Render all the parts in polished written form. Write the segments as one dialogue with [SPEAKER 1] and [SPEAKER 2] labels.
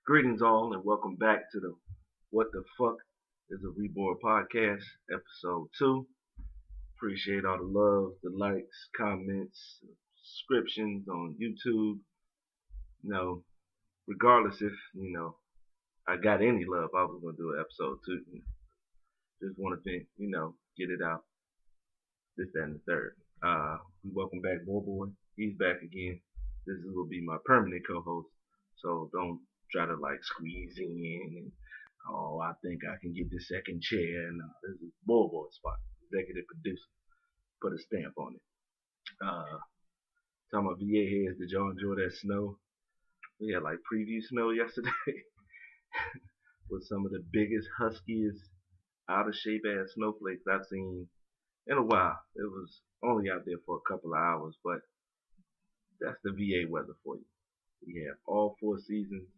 [SPEAKER 1] Greetings all and welcome back to the What the Fuck is a reborG podcast, episode 2. Appreciate all the love, the likes, comments, subscriptions on YouTube. You know, regardless if, I got any love, I was going to do an episode 2. Just want to think, get it out. This, that, and the third. We welcome back Boy. He's back again. This will be my permanent co-host. So don't try to like squeeze in and I think I can get the second chair. No, this is boy's spot. Executive producer. Put a stamp on it. Talking about VA heads, did y'all enjoy that snow? We had like preview snow yesterday with some of the biggest, huskiest, out of shape ass snowflakes I've seen in a while. It was only out there for a couple of hours, but that's the VA weather for you. We have all 4 seasons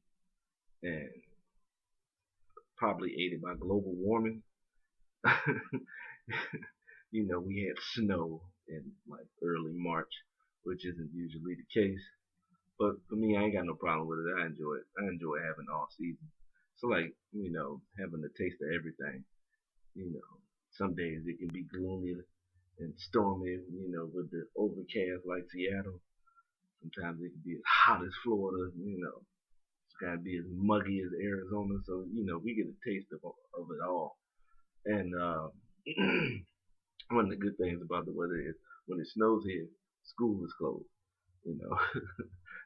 [SPEAKER 1] and probably aided by global warming. We had snow in like early March, which isn't usually the case. But for me, I ain't got no problem with it. I enjoy it. I enjoy having all season. So like, having a taste of everything. Some days it can be gloomy and stormy, with the overcast like Seattle. Sometimes it can be as hot as Florida, It's gotta be as muggy as Arizona. So, we get a taste of it all. And one of the good things about the weather is when it snows here, school is closed.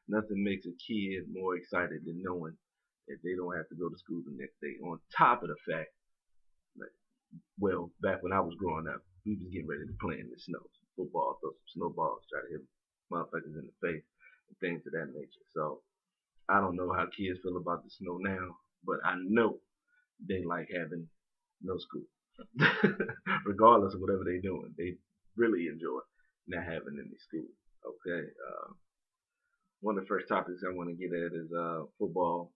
[SPEAKER 1] Nothing makes a kid more excited than knowing that they don't have to go to school the next day. On top of the fact, back when I was growing up, we was getting ready to play in the snow. Football, throw some snowballs, try to hit motherfuckers in the face, and things of that nature. So I don't know how kids feel about the snow now, but I know they like having no school. Regardless of whatever they're doing, they really enjoy not having any school. Okay. One of the first topics I want to get at is football.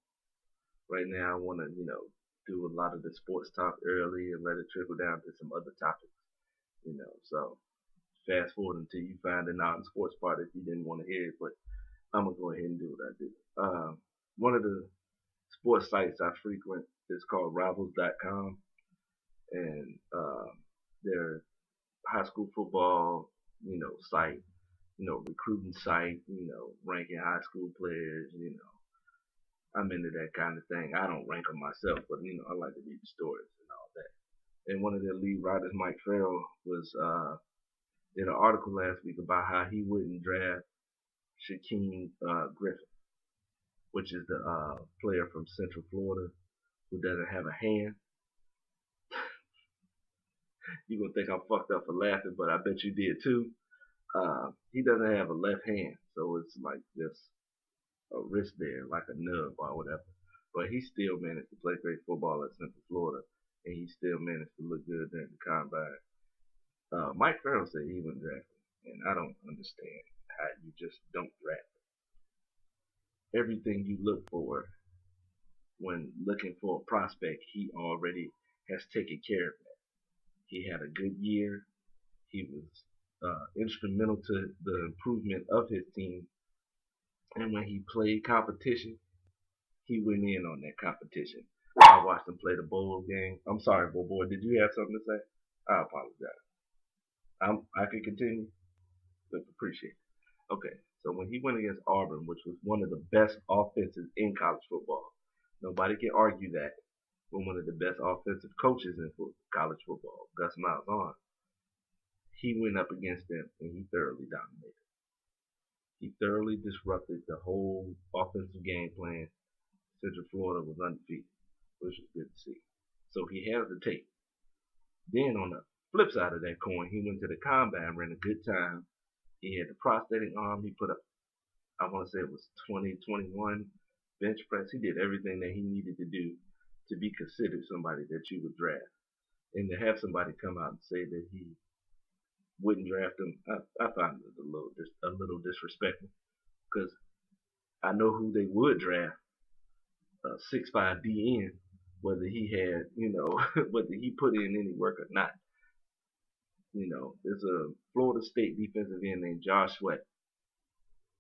[SPEAKER 1] Right now, I want to, do a lot of the sports talk early and let it trickle down to some other topics. So fast forward until you find the non-sports part if you didn't want to hear it, but I'm gonna go ahead and do what I do. One of the sports sites I frequent is called Rivals.com, and their high school football, site, recruiting site, ranking high school players, I'm into that kind of thing. I don't rank them myself, but I like to read the stories and all that. And one of their lead writers, Mike Farrell, was did an article last week about how he wouldn't draft Shaquem Griffin, which is the player from Central Florida who doesn't have a hand. You're gonna think I'm fucked up for laughing, but I bet you did too. He doesn't have a left hand, so it's like just a wrist there, like a nub or whatever. But he still managed to play great football at Central Florida, and he still managed to look good during the combine. Mike Farrell said he wouldn't draft him, and I don't understand how you just don't draft him. Everything you look for when looking for a prospect, he already has taken care of that. He had a good year. He was instrumental to the improvement of his team. And when he played competition, he went in on that competition. I watched him play the bowl game. I'm sorry, boy. Did you have something to say? I apologize. I can continue. But appreciate it. Okay, so when he went against Auburn, which was one of the best offenses in college football, nobody can argue that. But one of the best offensive coaches in college football, Gus Malzahn, he went up against them and he thoroughly dominated. He thoroughly disrupted the whole offensive game plan. Central Florida was undefeated, which was good to see. So he has the tape. Then on the flip side of that coin, he went to the combine, ran a good time. He had the prosthetic arm. He put up, I want to say it was 2021 bench press. He did everything that he needed to do to be considered somebody that you would draft. And to have somebody come out and say that he wouldn't draft him, I find it a little disrespectful, because I know who they would draft, 6'5" DN, whether he had, whether he put in any work or not. There's a Florida State defensive end named Josh Sweat.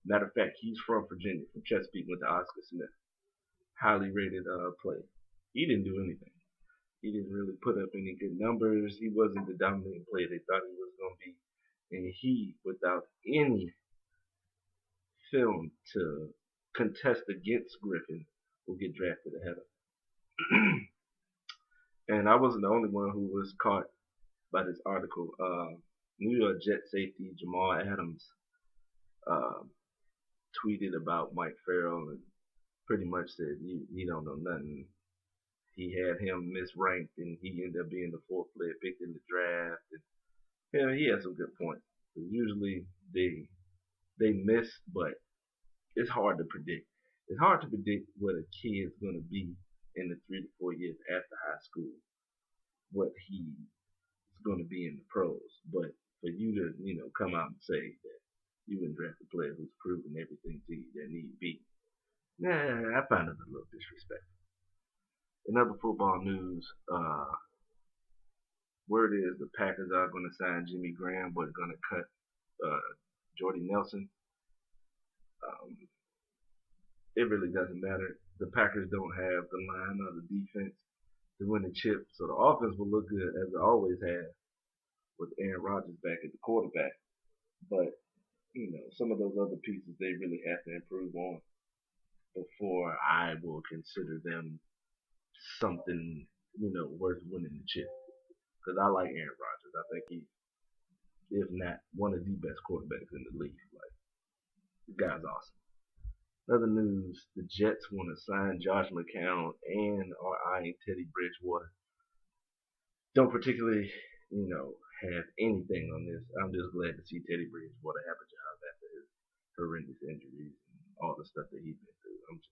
[SPEAKER 1] Matter of fact, he's from Virginia, from Chesapeake, went to Oscar Smith. highly rated player. He didn't do anything. He didn't really put up any good numbers. He wasn't the dominant player they thought he was going to be. And he, without any film to contest against Griffin, will get drafted ahead of him. And I wasn't the only one who was caught by this article. New York Jet safety Jamal Adams uh, tweeted about Mike Farrell and pretty much said, you don't know nothing. He had him misranked and he ended up being the fourth player picked in the draft. And, he had some good points. Usually they miss, but it's hard to predict. It's hard to predict what a kid's going to be in the 3 to 4 years after high school, what he's going to be in the pros. But for you to, come out and say that you would draft a player who's proven everything to you that need be, I find it a little disrespectful. In other football news, word is the Packers are going to sign Jimmy Graham, but going to cut Jordy Nelson. It really doesn't matter. The Packers don't have the line or the defense to win the chip, so the offense will look good as it always has with Aaron Rodgers back at the quarterback. But some of those other pieces they really have to improve on before I will consider them something worth winning the chip. Because I like Aaron Rodgers. I think he's, if not one of the best quarterbacks in the league. Like, the guy's awesome. Other news, the Jets want to sign Josh McCown and are eyeing Teddy Bridgewater. Don't particularly, have anything on this. I'm just glad to see Teddy Bridgewater have a job after his horrendous injuries and all the stuff that he's been through. I'm just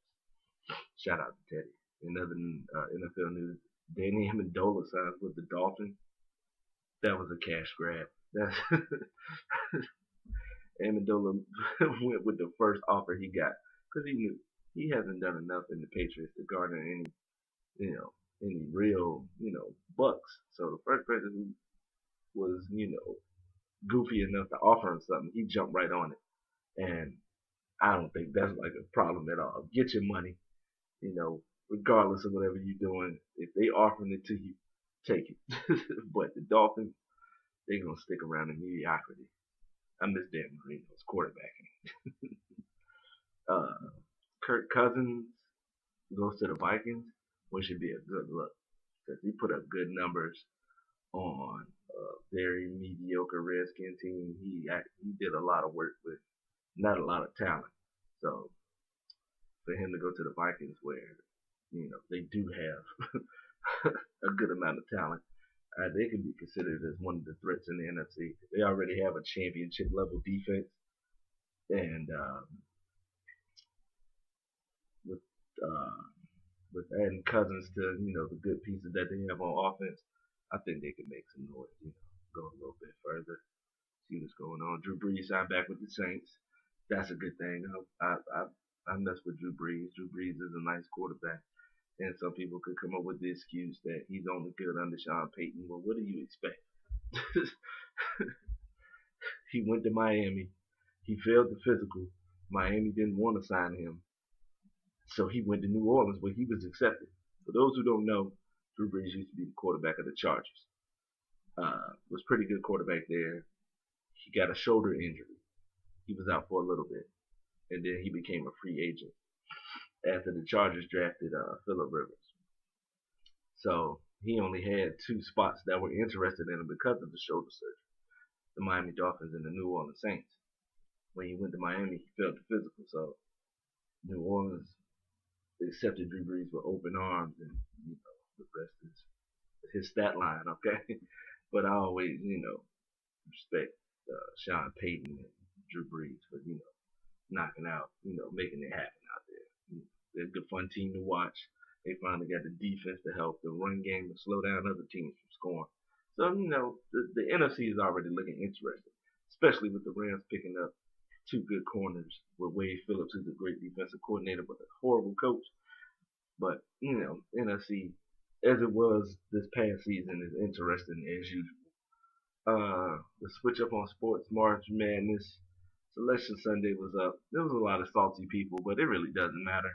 [SPEAKER 1] shout out to Teddy. In other NFL news, Danny Amendola signs with the Dolphins. That was a cash grab. That's Amendola went with the first offer he got because he knew he hasn't done enough in the Patriots to garner any real, bucks. So the first person who was, goofy enough to offer him something, he jumped right on it. And I don't think that's like a problem at all. Get your money, regardless of whatever you're doing. If they offering it to you, take it. But the Dolphins, they're gonna stick around in mediocrity. I miss Dan Marino's quarterbacking. Kirk Cousins goes to the Vikings, which should be a good look because he put up good numbers on a very mediocre Redskin team. He did a lot of work with not a lot of talent. So for him to go to the Vikings, where they do have a good amount of talent, they can be considered as one of the threats in the NFC. They already have a championship level defense, and with uh, with adding Cousins to the good pieces that they have on offense, I think they can make some noise. Go a little bit further, see what's going on. Drew Brees signed back with the Saints. That's a good thing. I mess with Drew Brees. Drew Brees is a nice quarterback. And some people could come up with the excuse that he's only good under Sean Payton. Well, what do you expect? He went to Miami. He failed the physical. Miami didn't want to sign him. So he went to New Orleans where he was accepted. For those who don't know, Drew Brees used to be the quarterback of the Chargers. Was pretty good quarterback there. He got a shoulder injury. He was out for a little bit. And then he became a free agent after the Chargers drafted Phillip Rivers. So he only had two spots that were interested in him because of the shoulder surgery. The Miami Dolphins and the New Orleans Saints. When he went to Miami, he failed the physical. So New Orleans accepted Drew Brees with open arms, and the rest is his stat line, okay? But I always, respect Sean Payton and Drew Brees for, knocking out, making it happen out there. They're a good fun team to watch. They finally got the defense to help the run game to slow down other teams from scoring. So, the NFC is already looking interesting, especially with the Rams picking up two good corners with Wade Phillips, who's a great defensive coordinator, but a horrible coach. But, NFC, as it was this past season, is interesting as usual. The switch up on sports, March Madness, Selection Sunday was up. There was a lot of salty people, but it really doesn't matter.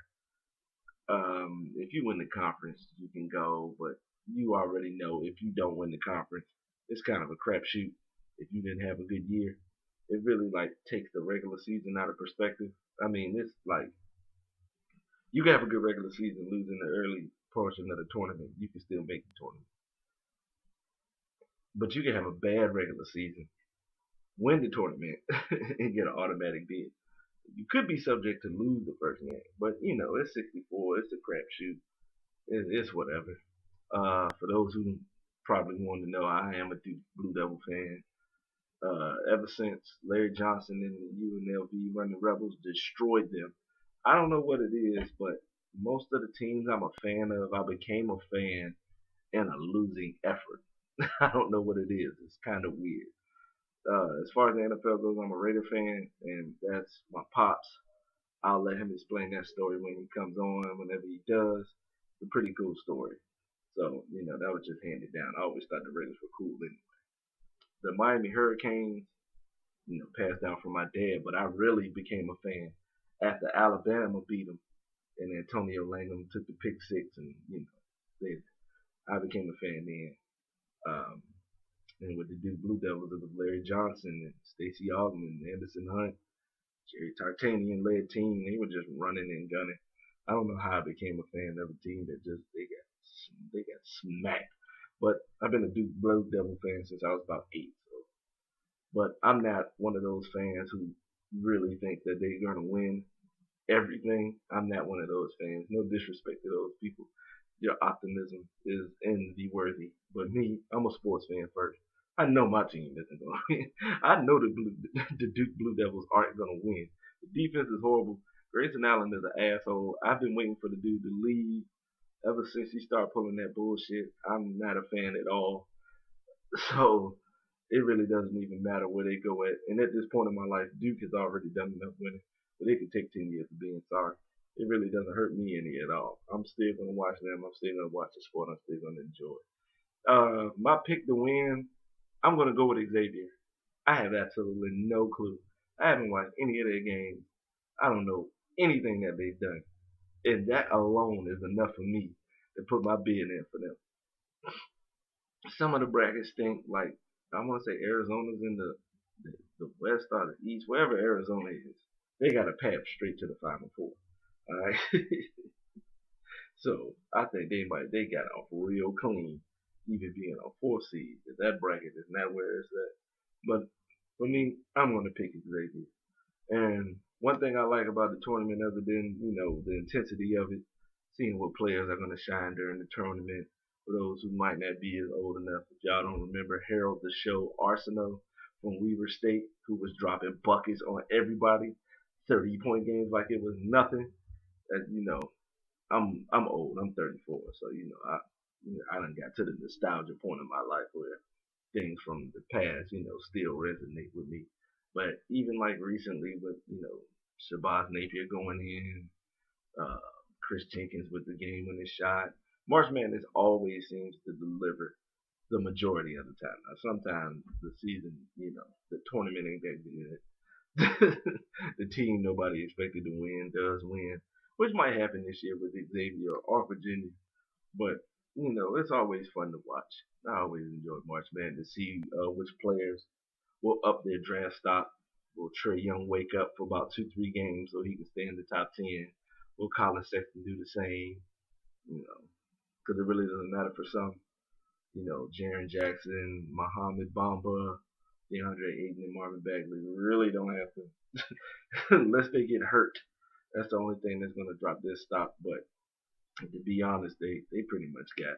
[SPEAKER 1] If you win the conference, you can go, but you already know if you don't win the conference, it's kind of a crapshoot. If you didn't have a good year, it really like takes the regular season out of perspective. I mean, it's like you can have a good regular season, losing the early portion of the tournament, you can still make the tournament. But you can have a bad regular season, win the tournament, and get an automatic bid. You could be subject to lose the first game, but you know it's 64. It's a crapshoot. It's whatever. For those who probably want to know, I am a Duke Blue Devil fan. Ever since Larry Johnson and the UNLV Running Rebels destroyed them, I don't know what it is, but most of the teams I'm a fan of, I became a fan in a losing effort. I don't know what it is. It's kind of weird. As far as the NFL goes, I'm a Raider fan, and that's my pops. I'll let him explain that story when he comes on, whenever he does. It's a pretty cool story. So, you know, that was just handed down. I always thought the Raiders were cool. And the Miami Hurricanes, you know, passed down from my dad, but I really became a fan after Alabama beat them and Antonio Langham took the pick six, and you know, they, I became a fan then. Um, and with the Duke Blue Devils, it was Larry Johnson and Stacey Augmon, Anderson Hunt, Jerry Tartanian led team. They were just running and gunning. I don't know how I became a fan of a team that just they got smacked. But I've been a Duke Blue Devil fan since I was about 8. So. But I'm not one of those fans who really think that they're gonna win everything. I'm not one of those fans. No disrespect to those people. Your optimism is envy worthy. But me, I'm a sports fan first. I know my team isn't going to win. I know the Duke Blue Devils aren't going to win. The defense is horrible. Grayson Allen is an asshole. I've been waiting for the dude to leave ever since he started pulling that bullshit. I'm not a fan at all. So it really doesn't even matter where they go at. And at this point in my life, Duke has already done enough winning, but it could take 10 years of being sorry. It really doesn't hurt me any at all. I'm still gonna watch them. I'm still gonna watch the sport. I'm still gonna enjoy it. My pick to win, I'm gonna go with Xavier. I have absolutely no clue. I haven't watched any of their games. I don't know anything that they've done, and that alone is enough for me to put my bid in for them. Some of the brackets stink. Like I want to say Arizona's in the West or the East, wherever Arizona is. They got a path straight to the Final Four. All right. So I think they got off real clean, even being on 4 seed. If that bracket is not where it's at. But for me, I'm gonna pick Xavier. And one thing I like about the tournament, other than you know the intensity of it, seeing what players are gonna shine during the tournament. For those who might not be as old enough, if y'all don't remember Harold the Show Arsenal from Weaver State, who was dropping buckets on everybody, 30-point games like it was nothing. And you know, I'm old. I'm 34, so I done got to the nostalgia point in my life where things from the past, still resonate with me. But even like recently with Shabazz Napier going in, uh, Chris Jenkins with the game winning shot, March Madness always seems to deliver the majority of the time. Now sometimes the season, the tournament ain't that good. The team nobody expected to win does win, which might happen this year with Xavier or Virginia. But it's always fun to watch. I always enjoy March Madness to see which players will up their draft stock. Will Trey Young wake up for about 2-3 games so he can stay in the top 10? Will Colin Sexton do the same? Because it really doesn't matter for some. Jaren Jackson, Muhammad Bamba, DeAndre Ayton, and Marvin Bagley really don't have to, unless they get hurt. That's the only thing that's going to drop their stock. But to be honest, they pretty much got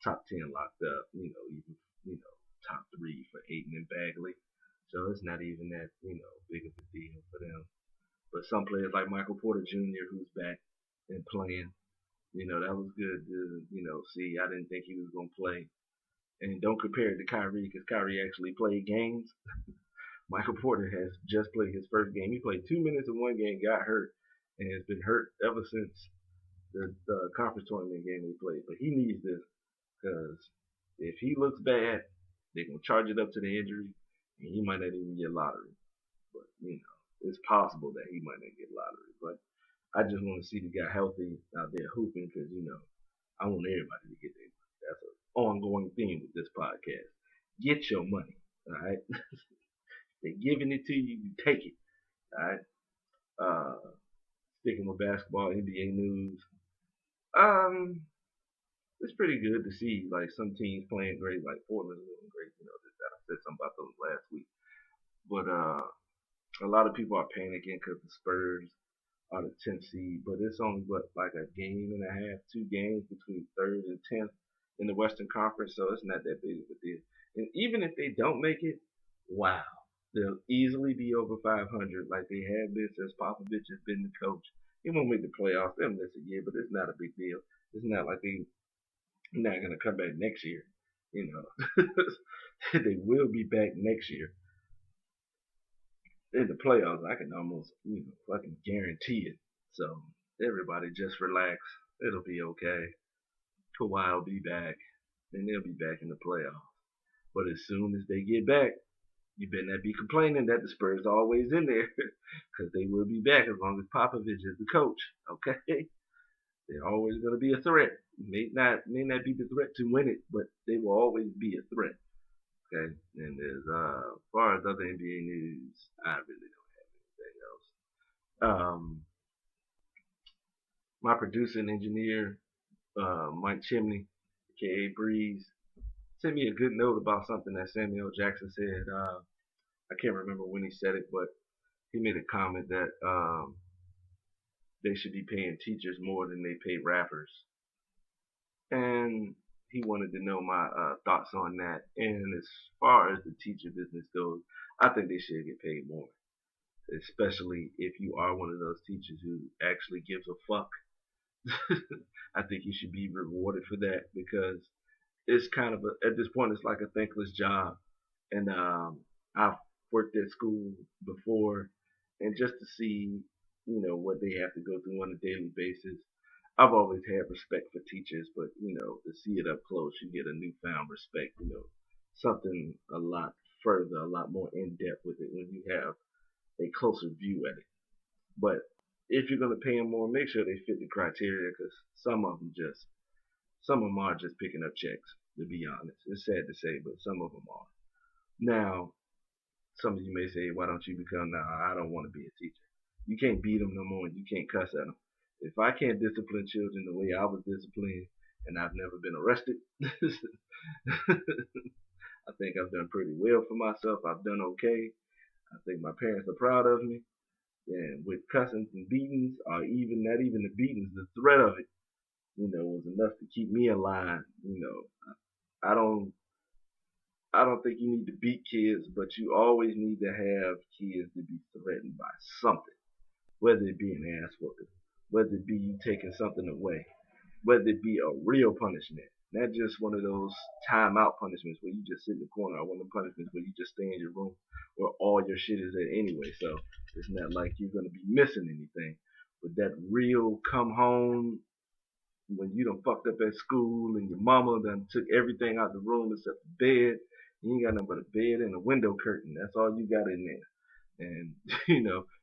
[SPEAKER 1] top 10 locked up. Even top 3 for Ayton and Bagley. So it's not even that big of a deal for them. But some players like Michael Porter Jr., who's back and playing, that was good to see. I didn't think he was gonna play. And don't compare it to Kyrie because Kyrie actually played games. Michael Porter has just played his first game. He played 2 minutes in one game, got hurt, and has been hurt ever since the conference tournament game they played. But he needs this because if he looks bad, they're gonna charge it up to the injury, and he might not even get lottery. But it's possible that he might not get lottery. But I just want to see the guy healthy out there hooping because, I want everybody to get their money. That's an ongoing theme with this podcast. Get your money. All right. They're giving it to you, you take it. All right. Sticking with basketball, NBA news. Um, it's pretty good to see like some teams playing great, like Portland's doing great. I said something about those last week. But a lot of people are panicking because the Spurs are the 10th seed, but it's only like a game and a half, 2 games between third and 10th in the Western Conference, so it's not that big of a deal. And even if they don't make it, wow, they'll easily be over 500 like they have been since Popovich has been the coach. He won't make the playoffs. They'll miss a year, but it's not a big deal. It's not like they're not gonna come back next year. You know, they will be back next year in the playoffs. I can almost, fucking guarantee it. So everybody just relax. It'll be okay. Kawhi will be back, and they'll be back in the playoffs. But as soon as they get back, you better not be complaining that the Spurs are always in there, because they will be back as long as Popovich is the coach. Okay, they're always going to be a threat. May not be the threat to win it, but they will always be a threat. Okay, and as far as other NBA news, I really don't have anything else. My producer and engineer, Mike Chimney, aka Breeze, sent me a good note about something that Samuel Jackson said. I can't remember when he said it, but he made a comment that they should be paying teachers more than they pay rappers, and he wanted to know my thoughts on that. And as far as the teacher business goes, I think they should get paid more, especially if you are one of those teachers who actually gives a fuck. I think you should be rewarded for that because it's kind of at this point it's like a thankless job. And I've worked at school before, and just to see what they have to go through on a daily basis, I've always had respect for teachers, but to see it up close, you get a newfound respect. Something a lot further, a lot more in depth with it when you have a closer view at it. But if you're gonna pay them more, make sure they fit the criteria, because some of them are just picking up checks. To be honest, it's sad to say, but some of them are. Now, some of you may say, why don't you become? Nah, I don't want to be a teacher. You can't beat them no more, and you can't cuss at them. If I can't discipline children the way I was disciplined, and I've never been arrested, I think I've done pretty well for myself. I've done okay. I think my parents are proud of me. And with cussings and beatings, or even not even the beatings, the threat of it, was enough to keep me alive. I don't I don't think you need to beat kids, but you always need to have kids to be threatened by something. Whether it be an ass whooping, whether it be you taking something away, whether it be a real punishment, not just one of those timeout punishments where you just sit in the corner, or one of the punishments where you just stay in your room where all your shit is at anyway. So it's not like you're gonna be missing anything. But that real come home when you done fucked up at school and your mama done took everything out the room except the bed. You ain't got nothing but a bed and a window curtain. That's all you got in there. And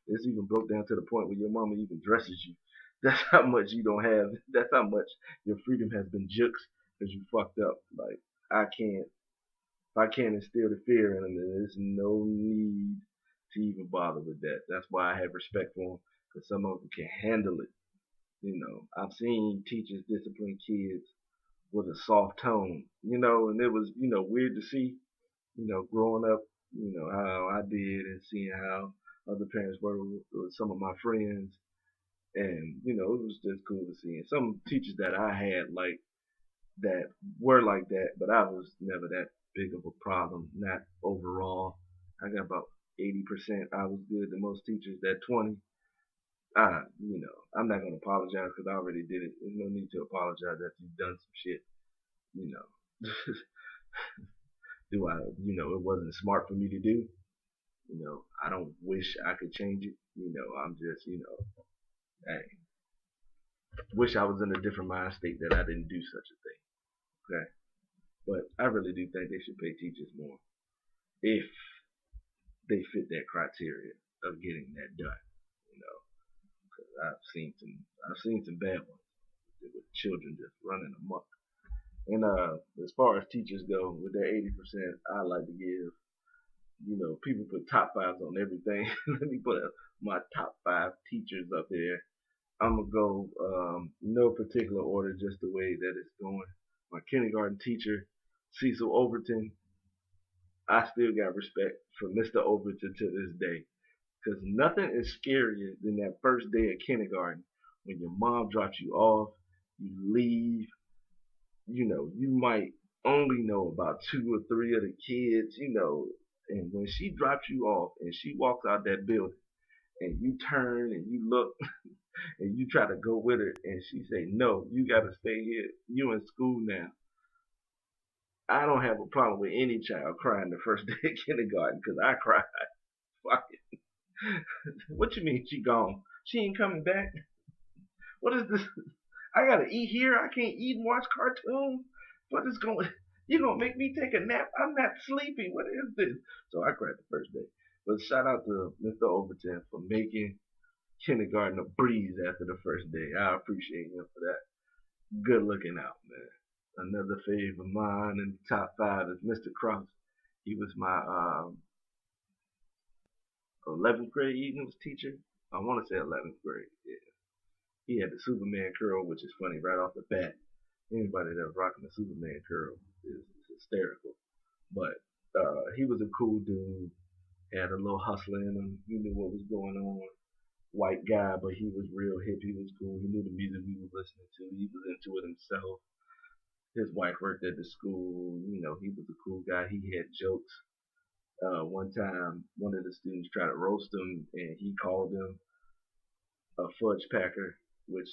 [SPEAKER 1] it's even broke down to the point where your mama even dresses you. That's how much you don't have. That's how much your freedom has been juked because you fucked up. Like if I can't instill the fear in them, then there's no need to even bother with that. That's why I have respect for them, because some of them can handle it. I've seen teachers discipline kids with a soft tone, and it was, weird to see, growing up, how I did and seeing how other parents were with some of my friends. And, it was just cool to see. And some teachers that I had that were like that, but I was never that big of a problem, not overall. I got about 80%. I was good to most teachers. That 20, I'm not gonna apologize because I already did it. There's no need to apologize after you've done some shit. You know, it wasn't smart for me to do. I don't wish I could change it. I'm just, hey, wish I was in a different mind state that I didn't do such a thing. Okay, but I really do think they should pay teachers more if they fit that criteria of getting that done. You know, I've seen some bad ones with children just running amok. And as far as teachers go, with that 80%, I like to give, people put top fives on everything. Let me put my top five teachers up there. I'm gonna go no particular order, just the way that it's going. My kindergarten teacher, Cecil Overton. I still got respect for Mr. Overton to this day, because nothing is scarier than that first day of kindergarten when your mom drops you off, you leave, you might only know about two or three of the kids, and when she drops you off and she walks out that building and you turn and you look and you try to go with her and she say, no, you gotta stay here. You in school now. I don't have a problem with any child crying the first day of kindergarten because I cried. Fuck it. What you mean she gone? She ain't coming back? What is this? I gotta eat here. I can't eat and watch cartoons. What is going? You gonna make me take a nap? I'm not sleepy. What is this? So I cried the first day. But shout out to Mr. Overton for making kindergarten a breeze after the first day. I appreciate him for that. Good looking out, man. Another favorite of mine in the top five is Mr. Cross. He was my 11th grade English teacher. I want to say 11th grade. Yeah. He had the Superman curl, which is funny right off the bat. Anybody that's rocking the Superman curl is hysterical. But he was a cool dude. Had a little hustle in him. He knew what was going on. White guy, but he was real hip. He was cool. He knew the music we was listening to. He was into it himself. His wife worked at the school. He was a cool guy. He had jokes. One time, one of the students tried to roast him, and he called him a fudge packer, which,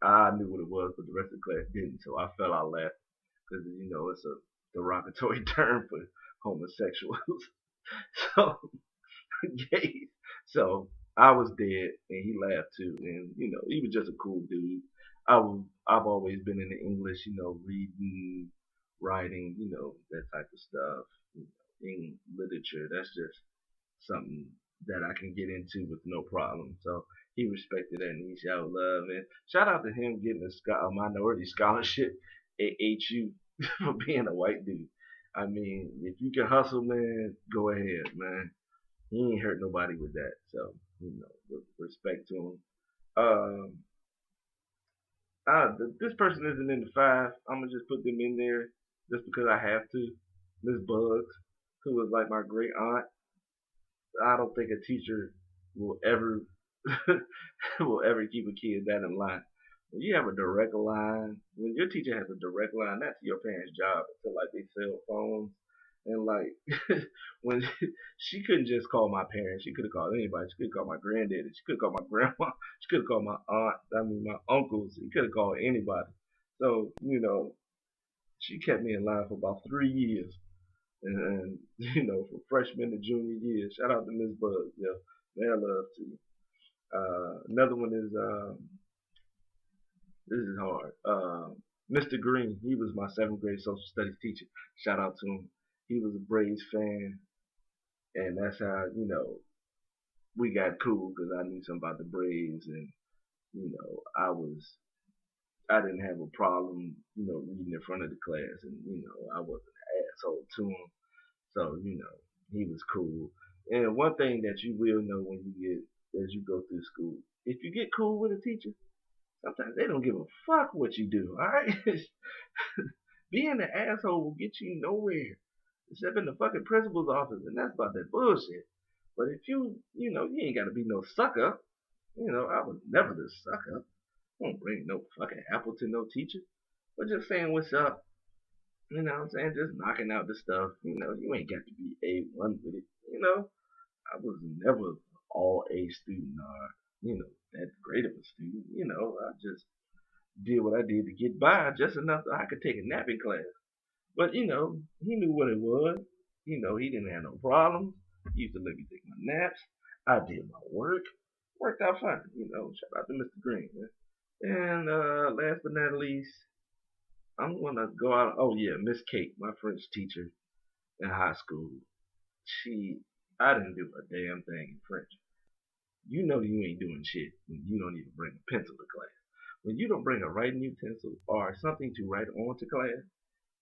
[SPEAKER 1] I knew what it was, but the rest of the class didn't. So I fell out laughing because, it's a derogatory term for homosexuals. So, gays. So I was dead, and he laughed too. And he was just a cool dude. I've always been into English, reading, writing, that type of stuff. In literature, that's just something that I can get into with no problem. So he respected that and he showed love. And shout out to him getting a minority scholarship at HU for being a white dude. I mean, if you can hustle, man, go ahead, man. He ain't hurt nobody with that. So, respect to him. Um, this person isn't in the five. I'm gonna just put them in there just because I have to. Miss Bugs, who was like my great aunt. I don't think a teacher will ever will ever keep a kid that in line. When you have a direct line, when your teacher has a direct line, that's your parents' job to like they cell phones. And like when she couldn't just call my parents, she could have called anybody. She could have called my granddaddy. She could have called my grandma. She could have called my aunt. I mean my uncles. She could have called anybody. So she kept me in line for about 3 years. And from freshman to junior year. Shout out to Miss Buzz, yeah, man, love to you. Another one is this is hard. Mr. Green, he was my 7th grade social studies teacher. Shout out to him. He was a Braves fan, and that's how we got cool because I knew something about the Braves, and I was I didn't have a problem, reading in front of the class, and I wasn't an asshole to him. So he was cool. And one thing that you will know when you get as you go through school, if you get cool with a teacher, sometimes they don't give a fuck what you do. All right, being an asshole will get you nowhere, except in the fucking principal's office, and that's about that bullshit. But if you ain't gotta be no sucker. I was never the sucker. Won't bring no fucking apple to no teacher. But just saying what's up. You know what I'm saying? Just knocking out the stuff. You ain't got to be A1 with it. I was never all A student or, that great of a student. I just did what I did to get by just enough that I could take a nap in class. But, he knew what it was. He didn't have no problems. He used to let me take my naps. I did my work. Worked out fine. Shout out to Mr. Green, man. And last but not least, I'm gonna go out. Oh yeah, Miss Kate, my French teacher in high school. I didn't do a damn thing in French. you know you ain't doing shit when you don't even bring a pencil to class. When you don't bring a writing utensil or something to write on to class,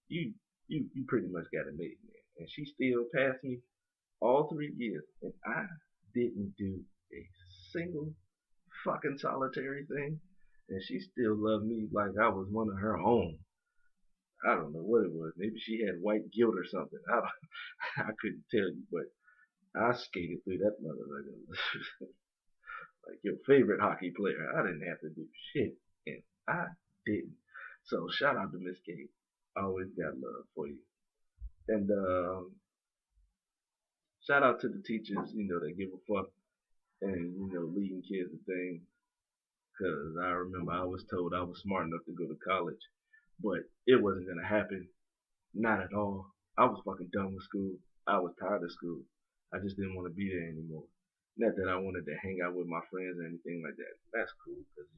[SPEAKER 1] you you pretty much got it made, man. And she still passed me all 3 years, and I didn't do a single fucking solitary thing, and she still loved me like I was one of her own. I don't know what it was. Maybe she had white guilt or something. I couldn't tell you, but I skated through that mother like your favorite hockey player. I didn't have to do shit, and I didn't. So shout out to Miss Kate. Always got love for you. And shout out to the teachers, that give a fuck and leading kids to things. Cause I remember I was told I was smart enough to go to college, but it wasn't gonna happen. Not at all. I was fucking done with school. I was tired of school. I just didn't want to be there anymore. Not that I wanted to hang out with my friends or anything like that. That's cool because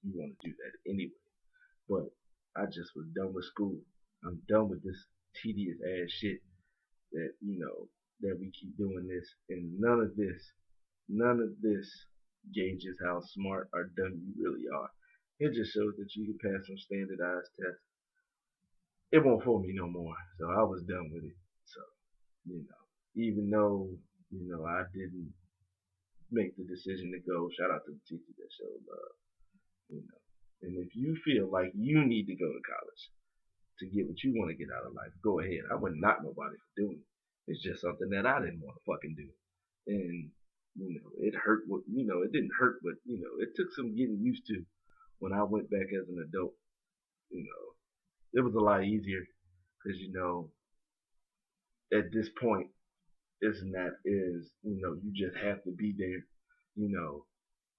[SPEAKER 1] you want to do that anyway. But I just was done with school. I'm done with this tedious ass shit that that we keep doing this, and none of this gauges how smart or dumb you really are. It just shows that you can pass some standardized tests. It won't fool me no more. So I was done with it. So, even though, I didn't make the decision to go, shout out to the teacher that showed love, you know. And if you feel like you need to go to college to get what you want to get out of life, go ahead. I wouldn't knock nobody for doing it. It's just something that I didn't want to fucking do. And, it hurt. It didn't hurt, but, it took some getting used to when I went back as an adult. You know, it was a lot easier because, at this point, it's not is, you just have to be there.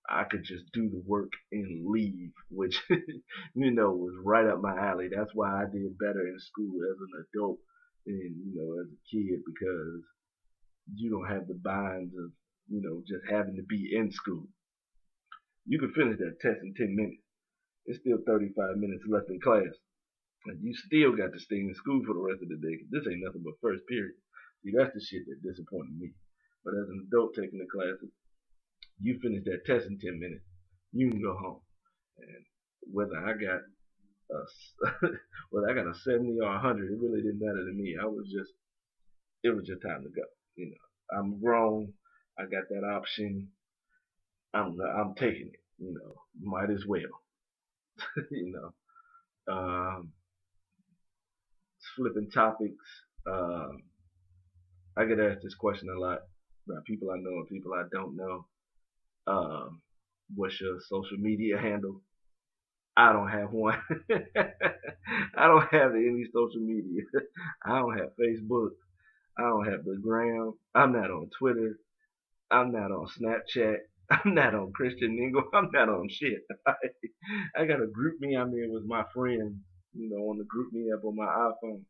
[SPEAKER 1] I could just do the work and leave, which, was right up my alley. That's why I did better in school as an adult than, as a kid, because you don't have the binds of, just having to be in school. You can finish that test in 10 minutes. It's still 35 minutes left in class. And you still got to stay in school for the rest of the day. 'Cause this ain't nothing but first period. See, that's the shit that disappointed me. But as an adult taking the classes, you finish that test in 10 minutes, you can go home. And whether I got whether I got a 70 or 100, it really didn't matter to me. It was just time to go. I'm grown. I got that option. I'm taking it. Might as well. you know, um, Flipping topics. I get asked this question a lot by people I know and people I don't know. Um, what's your social media handle? I don't have one. I don't have any social media. I don't have Facebook. I don't have the gram. I'm not on Twitter. I'm not on Snapchat. I'm not on Christian Mingle. I'm not on shit. I got a group me I'm in with my friends, on the group me up on my iPhone.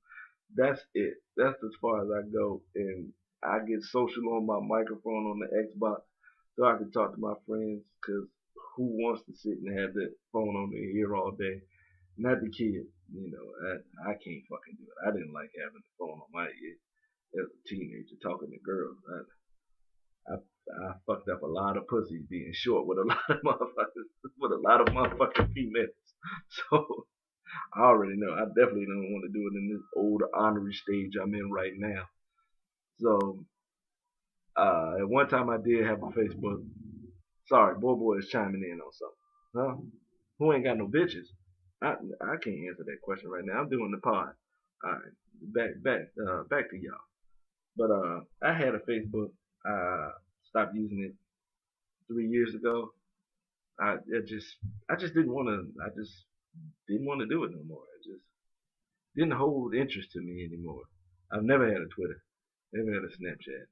[SPEAKER 1] That's it. That's as far as I go. And I get social on my microphone on the Xbox so I can talk to my friends, because who wants to sit and have that phone on their ear all day? Not the kids. I can't fucking do it. I didn't like having the phone on my ear as a teenager talking to girls. I fucked up a lot of pussies being short with a lot of motherfuckers, with a lot of motherfucking females. So I already know. I definitely don't want to do it in this old honorary stage I'm in right now. So at one time I did have a Facebook. Sorry, Boy is chiming in on something. Huh? Who ain't got no bitches? I can't answer that question right now. I'm doing the pod. Alright, back to y'all. But I had a Facebook. Stopped using it 3 years ago. I just didn't want to. I just didn't want to do it no more. It just didn't hold interest to me anymore. I've never had a Twitter, never had a Snapchat,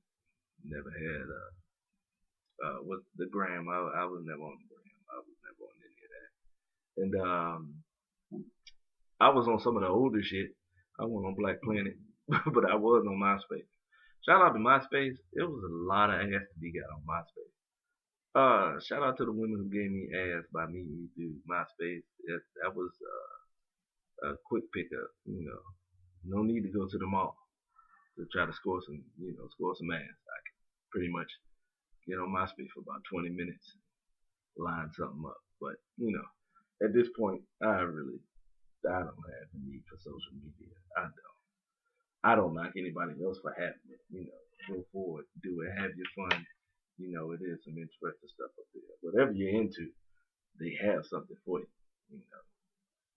[SPEAKER 1] never had what's the gram. I was never on the gram. I was never on any of that. And I was on some of the older shit. I went on Black Planet, but I was on MySpace. Shout out to MySpace. It was a lot of ass to be got on MySpace. Shout out to the women who gave me ass by meeting me through MySpace. That was a quick pickup. No need to go to the mall to try to score some ass. I could pretty much get on MySpace for about 20 minutes, line something up. But at this point, I don't have the need for social media. I don't knock anybody else for having it. Go forward, do it, have your fun. It is some interesting stuff up there. Whatever you're into, they have something for you. You know,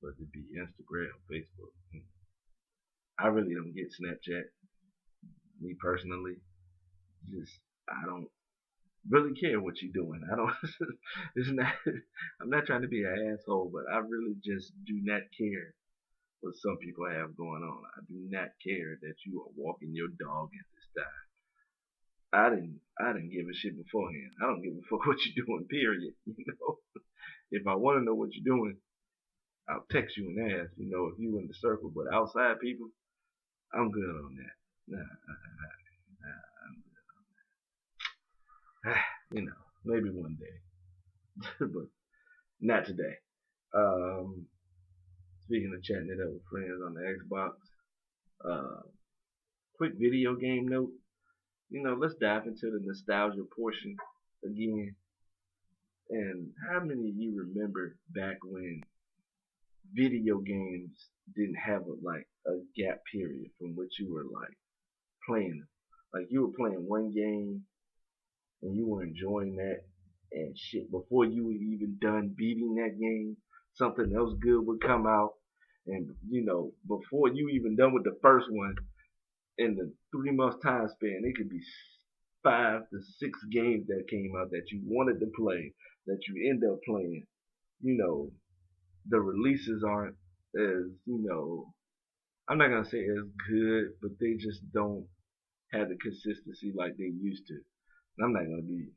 [SPEAKER 1] whether it be Instagram, Facebook. I really don't get Snapchat. Me personally, just I don't really care what you're doing. I don't. It's not. I'm not trying to be an asshole, but I really just do not care what some people have going on. I do not care that you are walking your dog at this time. I didn't give a shit beforehand. I don't give a fuck what you're doing, period. If I want to know what you're doing, I'll text you and ask, if you in the circle. But outside people, I'm good on that. Nah, I'm good. Maybe one day, but not today. Um, Speaking of chatting it up with friends on the Xbox, uh, quick video game note. Let's dive into the nostalgia portion again. And how many of you remember back when video games didn't have a gap period from which you were playing them? Like you were playing one game and you were enjoying that and shit before you were even done beating that game, something else good would come out. And before you even done with the first one, in the 3 months time span, it could be 5 to 6 games that came out that you wanted to play, that you end up playing. You know, the releases aren't as, I'm not gonna say as good, but they just don't have the consistency like they used to. And I'm not gonna be,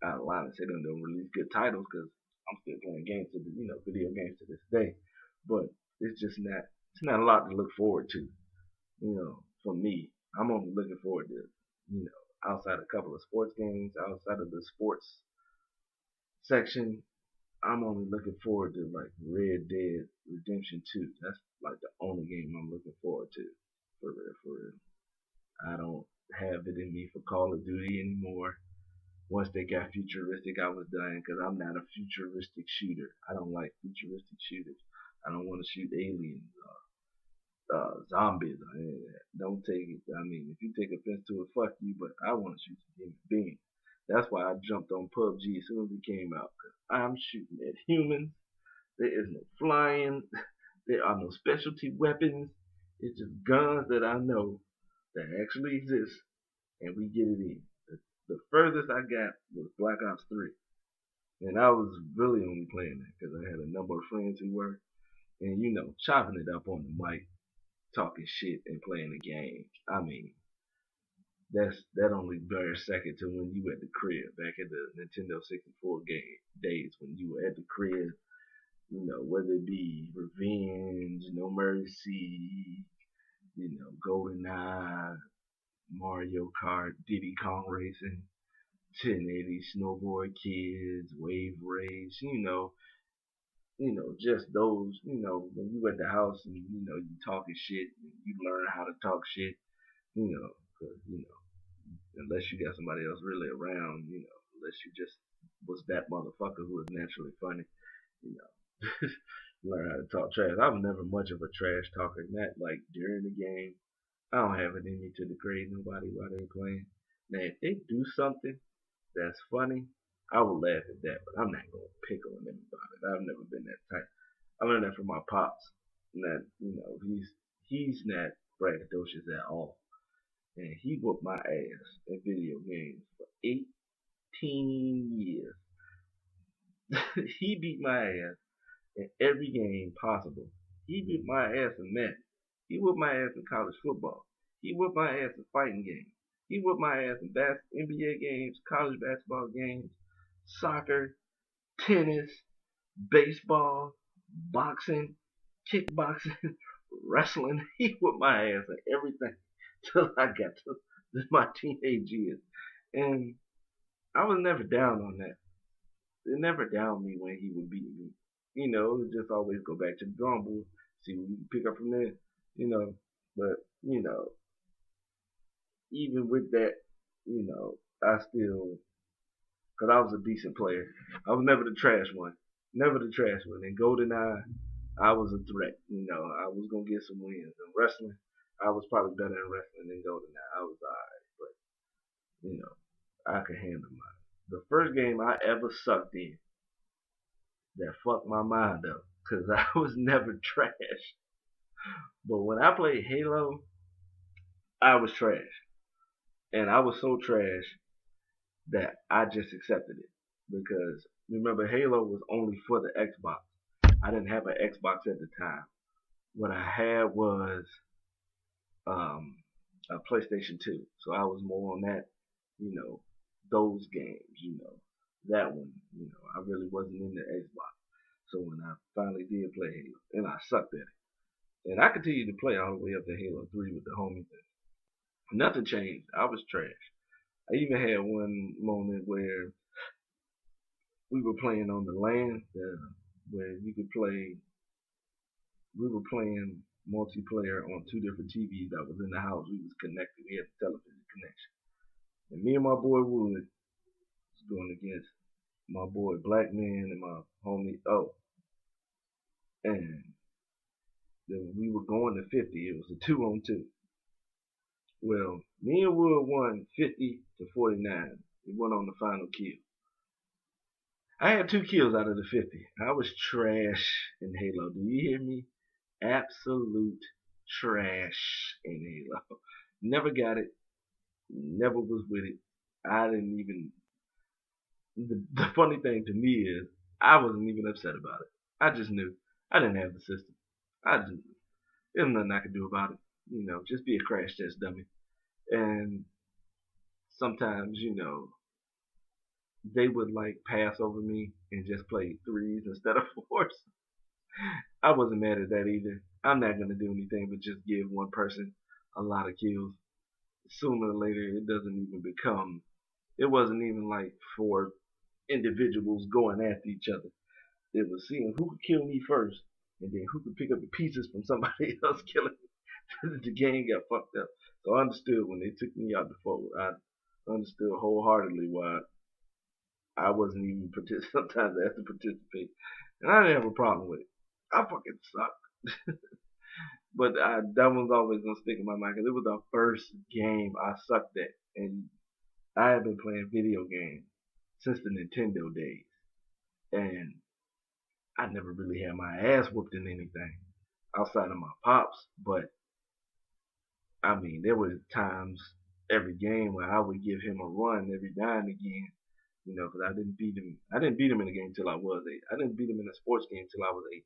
[SPEAKER 1] out of line and say they don't release good titles because I'm still playing games to the, video games to this day. But it's not a lot to look forward to. For me, I'm only looking forward to, outside a couple of sports games, outside of the sports section, I'm only looking forward to Red Dead Redemption 2. That's the only game I'm looking forward to. For real, for real. I don't have it in me for Call of Duty anymore. Once they got futuristic, I was done because I'm not a futuristic shooter. I don't like futuristic shooters. I don't want to shoot aliens, zombies. Don't take it. I mean, if you take offense to it, fuck you. But I want to shoot some human beings. That's why I jumped on PUBG as soon as it came out. Cause I'm shooting at humans. There is no flying. There are no specialty weapons. It's just guns that I know that actually exist, and we get it in. The furthest I got was Black Ops 3. And I was really only playing that because I had a number of friends who were. And chopping it up on the mic, talking shit and playing the game. I mean, that only bears second to when you at the crib back in the Nintendo 64 game days when you were at the crib. Whether it be Revenge, No Mercy, GoldenEye, Mario Kart, Diddy Kong Racing, 1080 Snowboard Kids, Wave Race, just those, when you at the house and, you talking shit, and you learn how to talk shit, cause, unless you got somebody else really around, unless you just was that motherfucker who was naturally funny, you know, learn how to talk trash. I was never much of a trash talker, not during the game. I don't have it in me to degrade nobody while they playing. Now, if they do something that's funny, I will laugh at that, but I'm not gonna pick on them about it. I've never been that type. I learned that from my pops. That he's not braggadocious at all, and he whooped my ass in video games for 18 years. He beat my ass in every game possible. He beat my ass in Madden. He whooped my ass in college football. He whooped my ass in fighting games. He whooped my ass in NBA games, college basketball games, soccer, tennis, baseball, boxing, kickboxing, wrestling. He whooped my ass in everything till I got to my teenage years. And I was never down on that. It never downed me when he would beat me. It would just always go back to the drawing board, see what we can pick up from there. But even with that, I still because I was a decent player. I was never the trash one. Never the trash one. In GoldenEye, I was a threat. I was gonna get some wins. In wrestling, I was probably better in wrestling than GoldenEye. I was alright, but I could handle mine. The first game I ever sucked in that fucked my mind up because I was never trash. But when I played Halo, I was trash, and I was so trash that I just accepted it because remember Halo was only for the Xbox. I didn't have an Xbox at the time. What I had was um, a PlayStation 2, so I was more on that, you know, those games, that one. I really wasn't in the Xbox. So when I finally did play Halo, and I sucked at it, and I continued to play all the way up to Halo 3 with the homies. Nothing changed. I was trash. I even had one moment where we were playing on the LAN, where you could play. We were playing multiplayer on two different TVs that was in the house. We was connected. We had a television connection, and me and my boy Wood was going against my boy Black Man and my homie O. And then we were going to 50. It was a 2-on-2. Well, me and Wood won 50-49. We went on the final kill. I had 2 kills out of the 50. I was trash in Halo. Do you hear me? Absolute trash in Halo. Never got it. Never was with it. I didn't even. The funny thing to me is, I wasn't even upset about it. I just knew. I didn't have the system. I just. There's nothing I could do about it. Just be a crash test dummy. And sometimes, they would like pass over me and just play threes instead of fours. I wasn't mad at that either. I'm not gonna do anything but just give one person a lot of kills. Sooner or later, it doesn't even become. It wasn't even like four individuals going after each other. It was seeing who could kill me first, and then who could pick up the pieces from somebody else killing me. The game got fucked up. So I understood when they took me out the fold. I understood wholeheartedly why I wasn't even sometimes I had to participate, and I didn't have a problem with it. I fucking sucked. But that one's always gonna stick in my mind because it was the first game I sucked at, and I have been playing video games since the Nintendo days, and I never really had my ass whooped in anything outside of my pops. But I mean, there were times every game where I would give him a run every now and again, because I didn't beat him. I didn't beat him in a game till I was 8. I didn't beat him in a sports game till I was 18.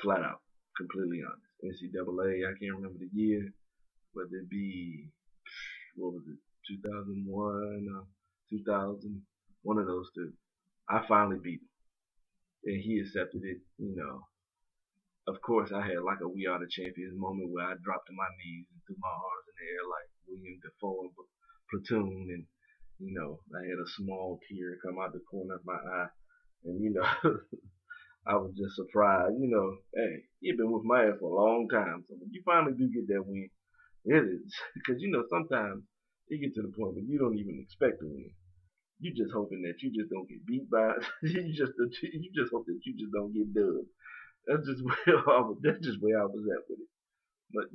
[SPEAKER 1] Flat out, completely honest. NCAA, I can't remember the year, whether it be, what was it, 2001, 2000, one of those two. I finally beat him, and he accepted it. Of course, I had like a We Are the Champions moment where I dropped to my knees and threw my arms in the air like William Defoe in Platoon, and I had a small tear come out the corner of my eye, and I was just surprised. Hey, you've been with my ass for a long time, so when you finally do get that win, it is because sometimes you get to the point where you don't even expect to win. You just hoping that you just don't get beat by. You just hope that you just don't get dubbed. That's just that's just where I was at with it. But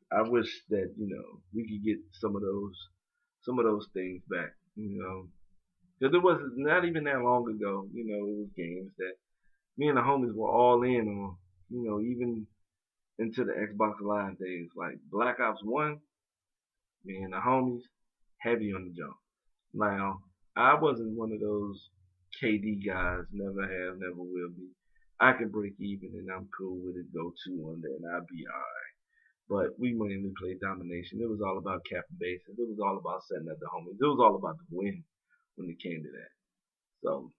[SPEAKER 1] I wish that we could get some of those things back. Because it was not even that long ago. It was games that me and the homies were all in on. Even into the Xbox Live days, like Black Ops 1. Me and the homies heavy on the jump. Now I wasn't one of those KD guys. Never have, never will be. I can break even and I'm cool with it. Go 2 under and I'll be alright. But we mainly played domination. It was all about capping bases. It was all about setting up the homies. It was all about the win when it came to that. So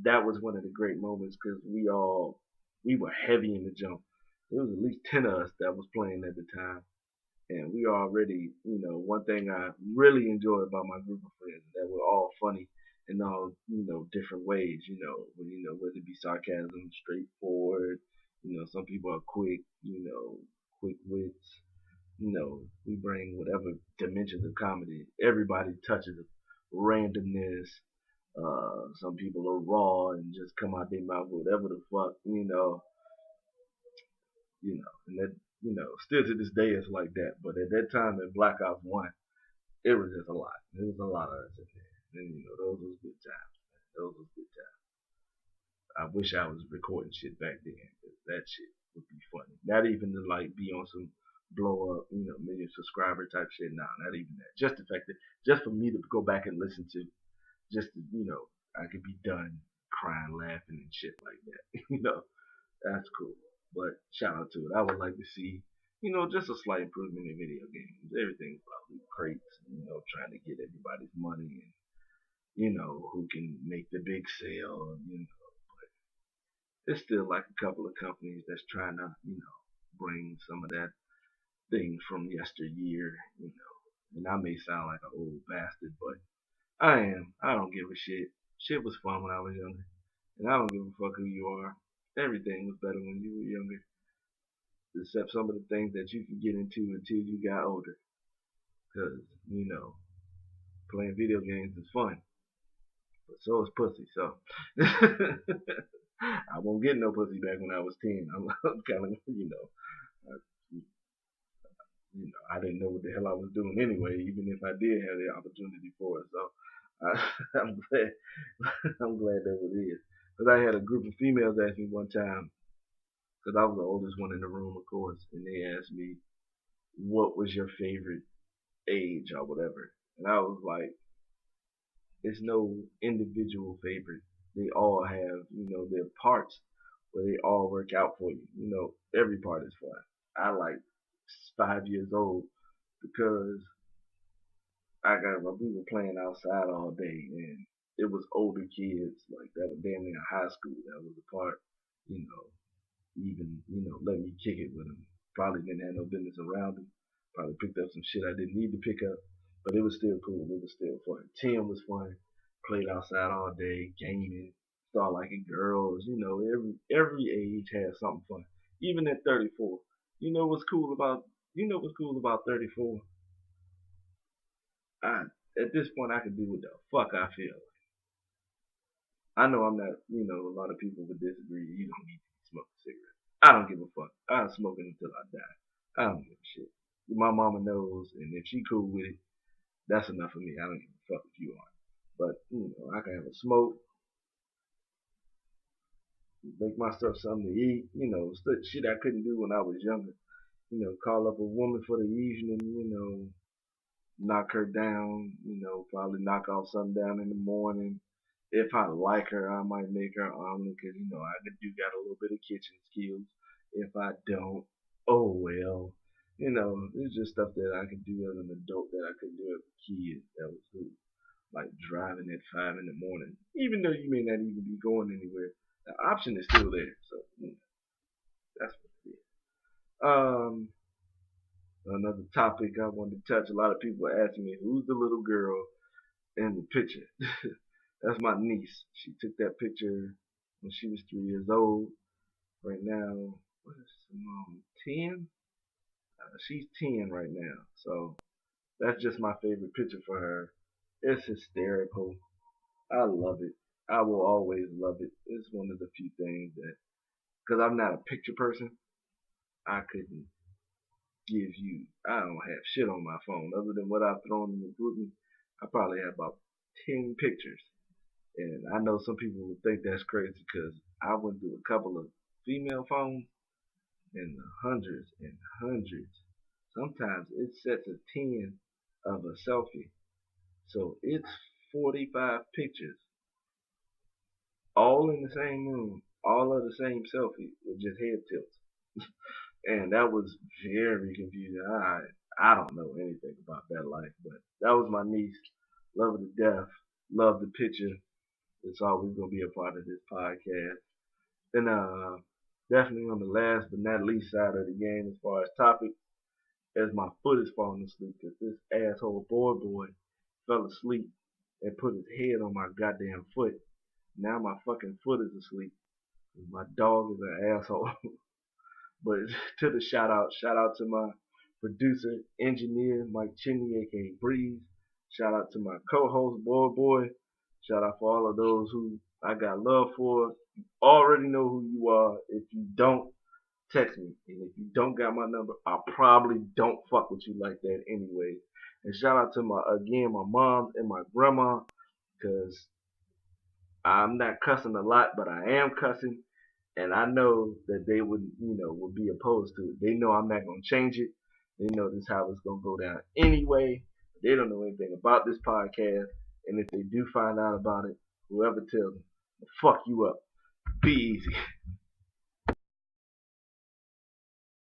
[SPEAKER 1] that was one of the great moments because we were heavy in the jump. There was at least 10 of us that was playing at the time. And we already, one thing I really enjoyed about my group of friends that we're all funny in all, different ways, whether it be sarcasm, straightforward, some people are quick, quick wits, we bring whatever dimensions of comedy. Everybody touches randomness. Some people are raw and just come out their mouth with whatever the fuck, and that, still to this day it's like that. But at that time in Black Ops 1, it was just a lot. There was a lot of us in there. And, those was good times. Those was good times. I wish I was recording shit back then. 'Cause that shit would be funny. Not even to like be on some blow up, million subscriber type shit. Nah, not even that. Just the fact that just for me to go back and listen to, just to, I could be done crying, laughing and shit like that. That's cool. But shout out to it. I would like to see, just a slight improvement in video games. Everything's probably crates, trying to get everybody's money and, who can make the big sale, there's still like a couple of companies that's trying to, bring some of that things from yesteryear, And I may sound like an old bastard, but I am. I don't give a shit. Shit was fun when I was younger. And I don't give a fuck who you are. Everything was better when you were younger. Except some of the things that you could get into until you got older. Because, playing video games is fun. But so is pussy, so. I won't get no pussy back when I was 10. I'm kind of, I, I didn't know what the hell I was doing anyway, even if I did have the opportunity for it. So I'm glad, I'm glad that was it. Because I had a group of females ask me one time, because I was the oldest one in the room, of course, and they asked me, what was your favorite age or whatever? And I was like, there's no individual favorite. They all have, their parts where they all work out for you. Every part is fun. I like 5 years old because we were playing outside all day and it was older kids like that were damn near high school that was a part, even, let me kick it with them. Probably didn't have no business around them. Probably picked up some shit I didn't need to pick up, but it was still cool. It was still fun. 10 was fun. Played outside all day, gaming, started liking girls. Every age has something fun. Even at 34, you know what's cool about 34? At this point, I can do what the fuck I feel. I know I'm not. A lot of people would disagree. You don't need to smoke a cigarette. I don't give a fuck. I'll smoke it until I die. I don't give a shit. My mama knows, and if she cool with it, that's enough for me. I don't give a fuck if you are. But, I can have a smoke, make myself something to eat, shit I couldn't do when I was younger. Call up a woman for the evening, knock her down, probably knock off something down in the morning. If I like her, I might make her omelet because, I do got a little bit of kitchen skills. If I don't, oh well. It's just stuff that I could do as an adult that I couldn't do as a kid. That was cool. Like driving at 5 in the morning, even though you may not even be going anywhere, the option is still there. So that's what it is. Another topic I wanted to touch. A lot of people are asking me, who's the little girl in the picture? That's my niece. She took that picture when she was 3 years old. Right now, what is Simone? 10? She's 10 right now. So that's just my favorite picture for her. It's hysterical. I love it. I will always love it. It's one of the few things that, because I'm not a picture person, I couldn't give you, I don't have shit on my phone other than what I've thrown in the group. I probably have about 10 pictures. And I know some people would think that's crazy because I went through a couple of female phones and the hundreds and hundreds. Sometimes it sets a 10 of a selfie. So it's 45 pictures, all in the same room, all of the same selfie with just head tilts. And that was very confusing. I don't know anything about that life, but that was my niece. Love her to death. Love the picture. It's always gonna be a part of this podcast. And definitely on the last but not least side of the game as far as topic, as my foot is falling asleep because this asshole boy fell asleep and put his head on my goddamn foot. Now my fucking foot is asleep. My dog is an asshole. But to the shout out to my producer, engineer, Mike Chinney, aka Breeze. Shout out to my co-host, Boy. Shout out for all of those who I got love for. You already know who you are. If you don't, text me. And if you don't got my number, I probably don't fuck with you like that anyway. And shout out to my mom and my grandma, cause I'm not cussing a lot, but I am cussing. And I know that they would be opposed to it. They know I'm not gonna change it. They know this is how it's gonna go down anyway. They don't know anything about this podcast. And if they do find out about it, whoever tells them, fuck you up. Be easy.